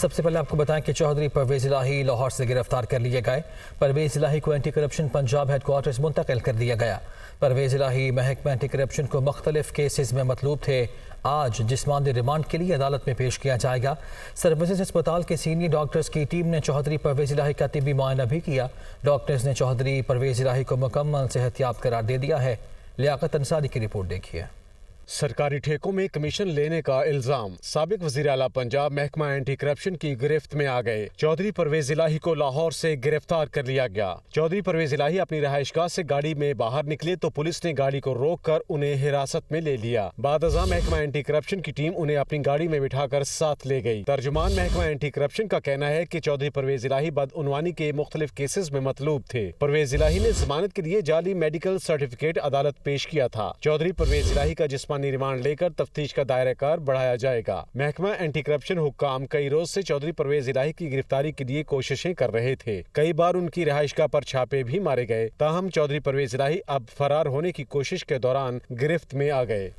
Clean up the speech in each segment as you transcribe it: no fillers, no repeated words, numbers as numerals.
سب سے پہلے آپ کو بتائیں کہ چودھری پرویز الہی لاہور سے گرفتار کر لیے گئے۔ پرویز الہی کو anti corruption Punjab headquarters منتقل کر دیا گیا۔ پرویز الہی محکمہ اینٹی کرپشن کو مختلف کیسز میں مطلوب تھے۔ آج جسمانی ریمانڈ کے لیے عدالت میں پیش کیا جائے گا۔ سروسز اسپتال کے سینئر ڈاکٹرز کی ٹیم نے چودھری پرویز الہی کا طبی معائنہ بھی کیا۔ ڈاکٹرز نے چودھری پرویز الہی کو مکمل صحت یاب قرار دے دیا ہے۔ لیاقت انصاری کی رپورٹ دیکھیے۔ سرکاری ٹھیکوں میں کمیشن لینے کا الزام، سابق وزیر اعلیٰ پنجاب محکمہ اینٹی کرپشن کی گرفت میں آ گئے۔ چودھری پرویز الہی کو لاہور سے گرفتار کر لیا گیا۔ چودھری پرویز الہی اپنی رہائش گاہ سے گاڑی میں باہر نکلے تو پولیس نے گاڑی کو روک کر انہیں حراست میں لے لیا۔ بعد ازاں محکمہ اینٹی کرپشن کی ٹیم انہیں اپنی گاڑی میں بٹھا کر ساتھ لے گئی۔ ترجمان محکمہ اینٹی کرپشن کا کہنا ہے کہ چودھری پرویز الہی بدعنوانی کے مختلف کیسز میں مطلوب تھے۔ پرویز الہی نے ضمانت کے لیے جعلی میڈیکل سرٹیفکیٹ عدالت پیش کیا تھا۔ چودھری پرویز الہی کا جسمانی ریمانڈ لے کر تفتیش کا دائرہ کار بڑھایا جائے گا۔ محکمہ اینٹی کرپشن حکام کئی روز سے چودھری پرویز الہی کی گرفتاری کے لیے کوششیں کر رہے تھے۔ کئی بار ان کی رہائش گاہ پر چھاپے بھی مارے گئے، تاہم چودھری پرویز الہی اب فرار ہونے کی کوشش کے دوران گرفت میں آ گئے۔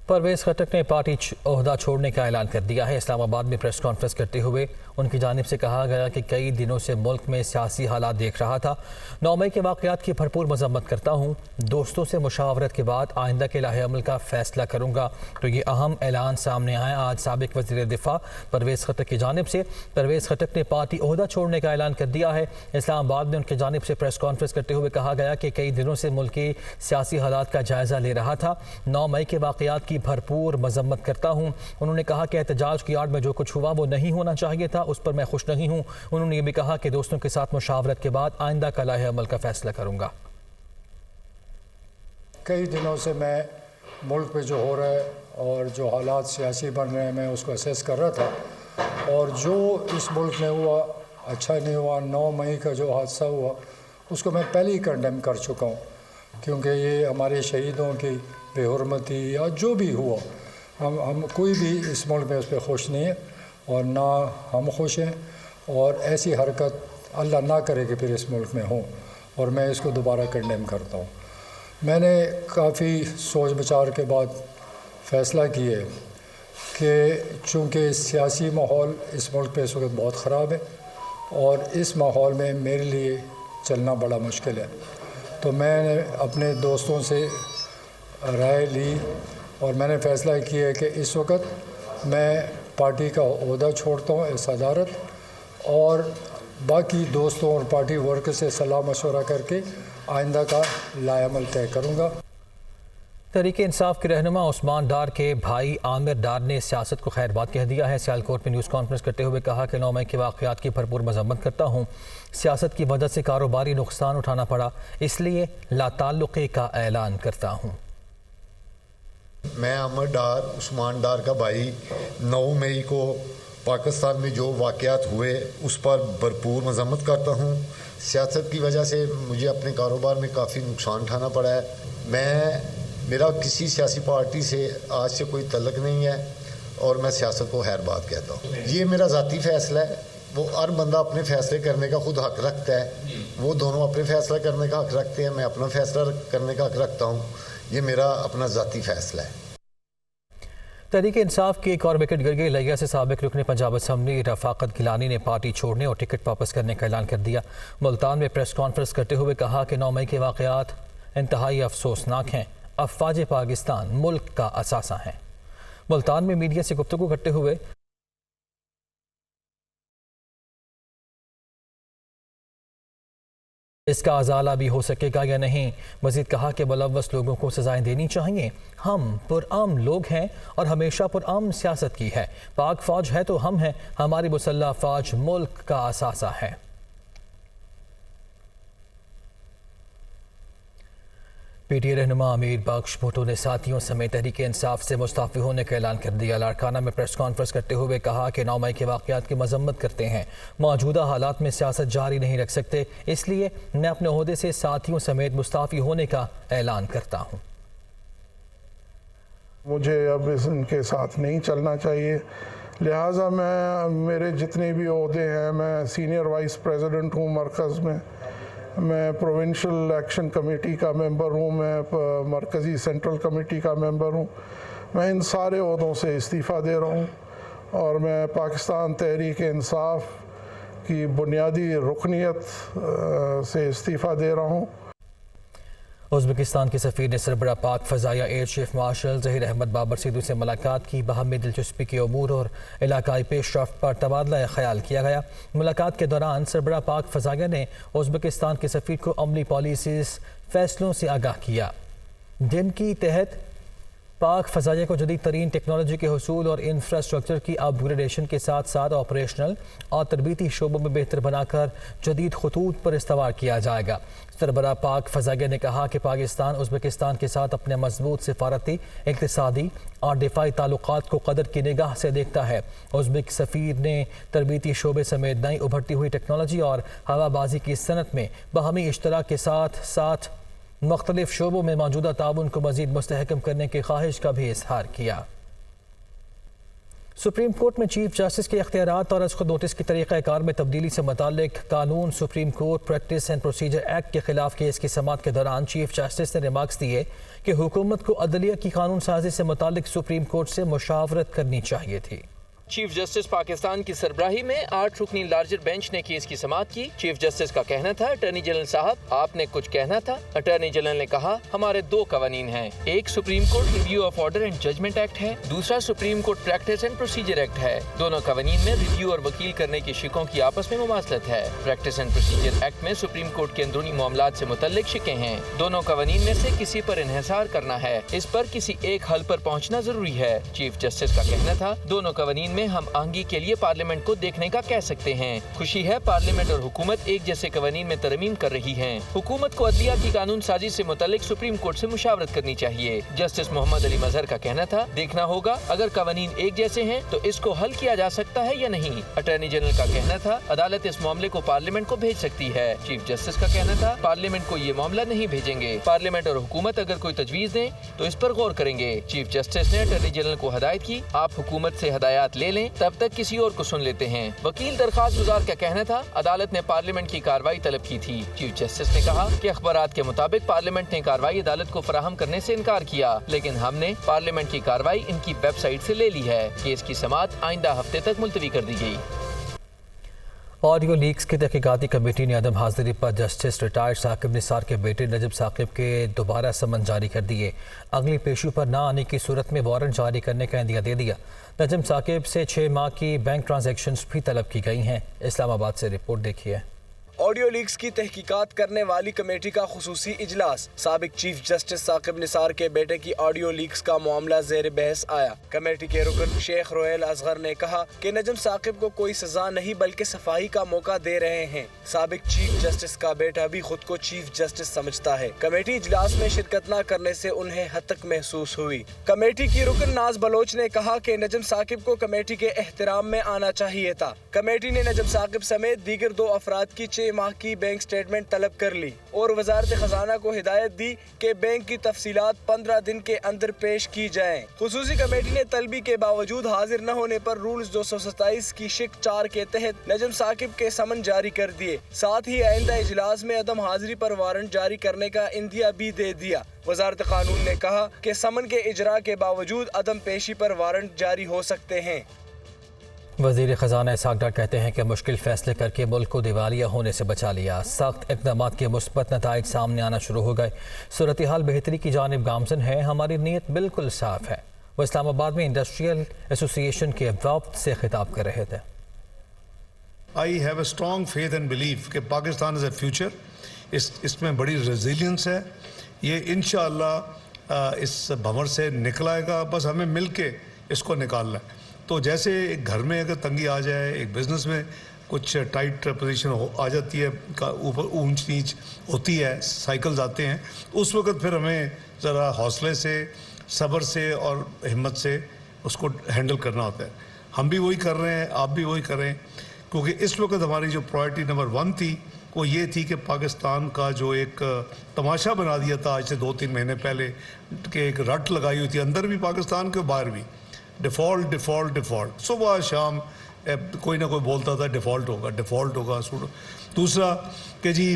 پرویز خٹک نے پارٹی عہدہ چھوڑنے کا اعلان کر دیا ہے۔ اسلام آباد میں پریس کانفرنس کرتے ہوئے ان کی جانب سے کہا گیا کہ کئی دنوں سے ملک میں سیاسی حالات دیکھ رہا تھا۔ 9 مئی کے واقعات کی بھرپور مذمت کرتا ہوں۔ دوستوں سے مشاورت کے بعد آئندہ کے لاہے عمل کا فیصلہ کروں گا۔ تو یہ اہم اعلان سامنے آیا آج سابق وزیر دفاع پرویز خٹک کی جانب سے۔ پرویز خٹک نے پارٹی عہدہ چھوڑنے کا اعلان کر دیا ہے۔ اسلام آباد میں ان کی جانب سے پریس کانفرنس کرتے ہوئے کہا گیا کہ کئی دنوں سے ملک کی سیاسی حالات کا جائزہ لے رہا تھا۔ 9 مئی کے واقعات کی بھرپور مذمت کرتا ہوں۔ انہوں نے کہا کہ احتجاج کی آڑ میں جو کچھ ہوا وہ نہیں ہونا چاہیے تھا، اس پر میں خوش نہیں ہوں۔ انہوں نے یہ بھی کہا کہ دوستوں کے ساتھ مشاورت کے بعد آئندہ کا لاہے عمل کا فیصلہ کروں گا۔ کئی دنوں سے میں ملک پہ جو ہو رہا ہے اور جو حالات سیاسی بن رہے ہیں میں اس کو اسیس کر رہا تھا، اور جو اس ملک میں ہوا اچھا نہیں ہوا۔ 9 مئی کا جو حادثہ ہوا اس کو میں پہلے ہی کنڈیم کر چکا ہوں، کیونکہ یہ ہمارے شہیدوں کی بے حرمتی یا جو بھی ہوا، ہم کوئی بھی اس ملک میں اس پہ خوش نہیں ہے اور نہ ہم خوش ہیں، اور ایسی حرکت اللہ نہ کرے کہ پھر اس ملک میں ہوں، اور میں اس کو دوبارہ کنڈیم کرتا ہوں۔ میں نے کافی سوچ بچار کے بعد فیصلہ کیا ہے کہ چونکہ سیاسی ماحول اس ملک پہ اس وقت بہت خراب ہے اور اس ماحول میں میرے لیے چلنا بڑا مشکل ہے، تو میں نے اپنے دوستوں سے رائے لی اور میں نے فیصلہ کیا ہے کہ اس وقت میں پارٹی کا عہدہ چھوڑتا ہوں اس صدارت، اور باقی دوستوں اور پارٹی ورکر سے صلاح مشورہ کر کے آئندہ کا لائحہ عمل طے کروں گا۔ تحریک انصاف کے رہنما عثمان ڈار کے بھائی عامر ڈار نے سیاست کو خیر بات کہہ دیا ہے۔ سیالکوٹ میں نیوز کانفرنس کرتے ہوئے کہا کہ 9 مئی کے واقعات کی بھرپور مذمت کرتا ہوں۔ سیاست کی وجہ سے کاروباری نقصان اٹھانا پڑا، اس لیے لا تعلقی کا اعلان کرتا ہوں۔ میں عامر ڈار، عثمان ڈار کا بھائی، 9 مئی کو پاکستان میں جو واقعات ہوئے اس پر بھرپور مذمت کرتا ہوں۔ سیاست کی وجہ سے مجھے اپنے کاروبار میں کافی نقصان اٹھانا پڑا ہے۔ میرا کسی سیاسی پارٹی سے آج سے کوئی تعلق نہیں ہے اور میں سیاست کو خیر بات کہتا ہوں۔ یہ میرا ذاتی فیصلہ ہے، وہ ہر بندہ اپنے فیصلے کرنے کا خود حق رکھتا ہے۔ وہ دونوں اپنے فیصلہ کرنے کا حق رکھتے ہیں، میں اپنا فیصلہ کرنے کا حق رکھتا ہوں۔ یہ میرا اپنا ذاتی فیصلہ ہے۔ تحریک انصاف کی ایک اور وکٹ گر گئی۔ لیا سے سابق رکن پنجاب اسمبلی رفاقت گیلانی نے پارٹی چھوڑنے اور ٹکٹ واپس کرنے کا اعلان کر دیا۔ ملتان میں پریس کانفرنس کرتے ہوئے کہا کہ 9 مئی کے واقعات انتہائی افسوسناک ہیں۔ افواج پاکستان ملک کا اثاثہ ہیں۔ ملتان میں میڈیا سے گفتگو کرتے ہوئے اس کا ازالہ بھی ہو سکے گا یا نہیں۔ مزید کہا کہ ملوث لوگوں کو سزائیں دینی چاہیے۔ ہم پرامن لوگ ہیں اور ہمیشہ پرامن سیاست کی ہے۔ پاک فوج ہے تو ہم ہیں، ہماری مسلح افواج ملک کا اثاثہ ہے۔ پی ٹی اے رہنما امیر بخش بھٹو نے ساتھیوں سمیت تحریک انصاف سے مستعفی ہونے کا اعلان کر دیا۔ لاڑکانہ میں پریس کانفرنس کرتے ہوئے کہا کہ 9 مئی کے واقعات کی مذمت کرتے ہیں، موجودہ حالات میں سیاست جاری نہیں رکھ سکتے، اس لیے میں اپنے عہدے سے ساتھیوں سمیت مستعفی ہونے کا اعلان کرتا ہوں۔ مجھے اب ان کے ساتھ نہیں چلنا چاہیے، لہٰذا میرے جتنے بھی عہدے ہیں، میں سینئر وائس پریزیڈنٹ ہوں مرکز میں پروونشل ایکشن کمیٹی کا ممبر ہوں، میں مرکزی سینٹرل کمیٹی کا ممبر ہوں، میں ان سارے عہدوں سے استعفیٰ دے رہا ہوں اور میں پاکستان تحریک انصاف کی بنیادی رکنیت سے استعفیٰ دے رہا ہوں۔ ازبکستان کے سفیر نے سربراہ پاک فضائیہ air chief marshal Zaheer Ahmed Babar Sidhu سے ملاقات کی۔ باہمی دلچسپی کے امور اور علاقائی پیش رفت پر تبادلہ خیال کیا گیا۔ ملاقات کے دوران سربراہ پاک فضائیہ نے ازبکستان کے سفیر کو عملی پالیسیز فیصلوں سے آگاہ کیا، جن کی تحت پاک فضائیہ کو جدید ترین ٹیکنالوجی کے حصول اور انفراسٹرکچر کی اپ گریڈیشن کے ساتھ ساتھ آپریشنل اور تربیتی شعبوں میں بہتر بنا کر جدید خطوط پر استوار کیا جائے گا۔ سربراہ پاک فضائیہ نے کہا کہ پاکستان ازبکستان کے ساتھ اپنے مضبوط سفارتی، اقتصادی اور دفاعی تعلقات کو قدر کی نگاہ سے دیکھتا ہے۔ ازبک سفیر نے تربیتی شعبے سمیت نئی ابھرتی ہوئی ٹیکنالوجی اور ہوا بازی کی صنعت میں باہمی اشتراک کے ساتھ ساتھ مختلف شعبوں میں موجودہ تعاون کو مزید مستحکم کرنے کی خواہش کا بھی اظہار کیا۔ سپریم کورٹ میں چیف جسٹس کے اختیارات اور از خود نوٹس کی طریقہ کار میں تبدیلی سے متعلق قانون supreme court practice and procedure act کے خلاف کیس کی سماعت کے دوران چیف جسٹس نے ریمارکس دیے کہ حکومت کو عدلیہ کی قانون سازی سے متعلق سپریم کورٹ سے مشاورت کرنی چاہیے تھی۔ چیف جسٹس پاکستان کی سربراہی میں 8 رکنی لارجر بینچ نے کیس کی سماعت کی۔ چیف جسٹس کا کہنا تھا، اٹارنی جنرل صاحب آپ نے کچھ کہنا تھا۔ اٹارنی جنرل نے کہا ہمارے 2 قوانین ہیں، ایک supreme court review of order and judgment act ہے، دوسرا supreme court practice and procedure act ہے۔ دونوں قوانین میں ریویو اور وکیل کرنے کی شقوں کی آپس میں مماثلت ہے۔ پریکٹس اینڈ پروسیجر ایکٹ میں سپریم کورٹ کے اندرونی معاملات سے متعلق شقیں ہیں۔ دونوں قوانین میں سے کسی پر انحصار کرنا ہے، اس پر کسی ایک حل پر پہنچنا ضروری ہے۔ چیف جسٹس کا کہنا تھا دونوں قوانین میں ہم آہنگی کے لیے پارلیمنٹ کو دیکھنے کا کہہ سکتے ہیں۔ خوشی ہے پارلیمنٹ اور حکومت ایک جیسے قوانین میں ترمیم کر رہی ہیں۔ حکومت کو عدلیہ کی قانون سازی سے متعلق سپریم کورٹ سے مشاورت کرنی چاہیے۔ جسٹس محمد علی مظہر کا کہنا تھا دیکھنا ہوگا اگر قوانین ایک جیسے ہیں تو اس کو حل کیا جا سکتا ہے یا نہیں۔ اٹارنی جنرل کا کہنا تھا عدالت اس معاملے کو پارلیمنٹ کو بھیج سکتی ہے۔ چیف جسٹس کا کہنا تھا پارلیمنٹ کو یہ معاملہ نہیں بھیجیں گے، پارلیمنٹ اور حکومت اگر کوئی تجویز دیں تو اس پر غور کریں گے۔ چیف جسٹس نے اٹارنی جنرل کو ہدایت کی آپ حکومت سے ہدایات لے لیں تب تک کسی اور کو سن لیتے ہیں۔ وکیل درخواست گزار کا کہنا تھا عدالت نے پارلیمنٹ کی کارروائی طلب کی تھی۔ چیف جسٹس نے کہا کہ اخبارات کے مطابق پارلیمنٹ نے کارروائی عدالت کو فراہم کرنے سے انکار کیا، لیکن ہم نے پارلیمنٹ کی کارروائی ان کی ویب سائٹ سے لے لی ہے۔ کیس کی سماعت آئندہ ہفتے تک ملتوی کر دی گئی۔ آڈیو لیکس کی تحقیقاتی کمیٹی نے عدم حاضری پر جسٹس ریٹائرڈ ثاقب نثار کے بیٹے نجم ثاقب کے دوبارہ سمن جاری کر دیے۔ اگلی پیشی پر نہ آنے کی صورت میں وارنٹ جاری کرنے کا عندیہ دے دیا۔ نجم ثاقب سے 6 ماہ کی بینک ٹرانزیکشنز بھی طلب کی گئی ہیں۔ اسلام آباد سے رپورٹ دیکھیے۔ آڈیو لیکس کی تحقیقات کرنے والی کمیٹی کا خصوصی اجلاس، سابق چیف جسٹس ثاقب نثار کے بیٹے کی آڈیو لیکس کا معاملہ زیر بحث آیا۔ کمیٹی کے رکن شیخ رویل اصغر نے کہا کہ نجم ثاقب کو کوئی سزا نہیں بلکہ صفائی کا موقع دے رہے ہیں۔ سابق چیف جسٹس کا بیٹا بھی خود کو چیف جسٹس سمجھتا ہے۔ کمیٹی اجلاس میں شرکت نہ کرنے سے انہیں ہتک محسوس ہوئی۔ کمیٹی کی رکن ناز بلوچ نے کہا کہ نجم ثاقب کو کمیٹی کے احترام میں آنا چاہیے تھا۔ کمیٹی نے نجم ثاقب سمیت دیگر 2 افراد کی 6 ماہ کی بینک سٹیٹمنٹ طلب کر لی اور وزارت خزانہ کو ہدایت دی کہ بینک کی تفصیلات 15 دن کے اندر پیش کی جائیں۔ خصوصی کمیٹی نے طلبی کے باوجود حاضر نہ ہونے پر رولز 227 کی شق 4 کے تحت نجم ثاقب کے سمن جاری کر دیے، ساتھ ہی آئندہ اجلاس میں عدم حاضری پر وارنٹ جاری کرنے کا عندیہ بھی دے دیا۔ وزارت قانون نے کہا کہ سمن کے اجرا کے باوجود عدم پیشی پر وارنٹ جاری ہو سکتے ہیں۔ وزیر خزانہ اسحاق ڈار کہتے ہیں کہ مشکل فیصلے کر کے ملک کو دیوالیہ ہونے سے بچا لیا۔ سخت اقدامات کے مثبت نتائج سامنے آنا شروع ہو گئے، صورتحال بہتری کی جانب گامزن ہے، ہماری نیت بالکل صاف ہے۔ وہ اسلام آباد میں انڈسٹریل ایسوسی ایشن کے وفد سے خطاب کر رہے تھے۔ I have a strong faith and belief کہ پاکستان is a future، اس میں بڑی ریزیلینس ہے، یہ انشاءاللہ اس بھنور سے نکل آئے گا، بس ہمیں مل کے اس کو نکالنا ہے۔ تو جیسے ایک گھر میں اگر تنگی آ جائے، ایک بزنس میں کچھ ٹائٹ پوزیشن آ جاتی ہے، اوپر اونچ نیچ ہوتی ہے، سائیکلز آتے ہیں، اس وقت پھر ہمیں ذرا حوصلے سے، صبر سے اور ہمت سے اس کو ہینڈل کرنا ہوتا ہے۔ ہم بھی وہی کر رہے ہیں، آپ بھی وہی کر رہے ہیں، کیونکہ اس وقت ہماری جو پرائرٹی نمبر 1 تھی وہ یہ تھی کہ پاکستان کا جو ایک تماشا بنا دیا تھا آج سے 2-3 مہینے پہلے، کہ ایک رٹ لگائی ہوئی تھی اندر بھی پاکستان کے باہر بھی، ڈیفالٹ ڈیفالٹ ڈیفالٹ، صبح شام کوئی نہ کوئی بولتا تھا ڈیفالٹ ہوگا ڈیفالٹ ہوگا۔ دوسرا کہ جی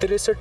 63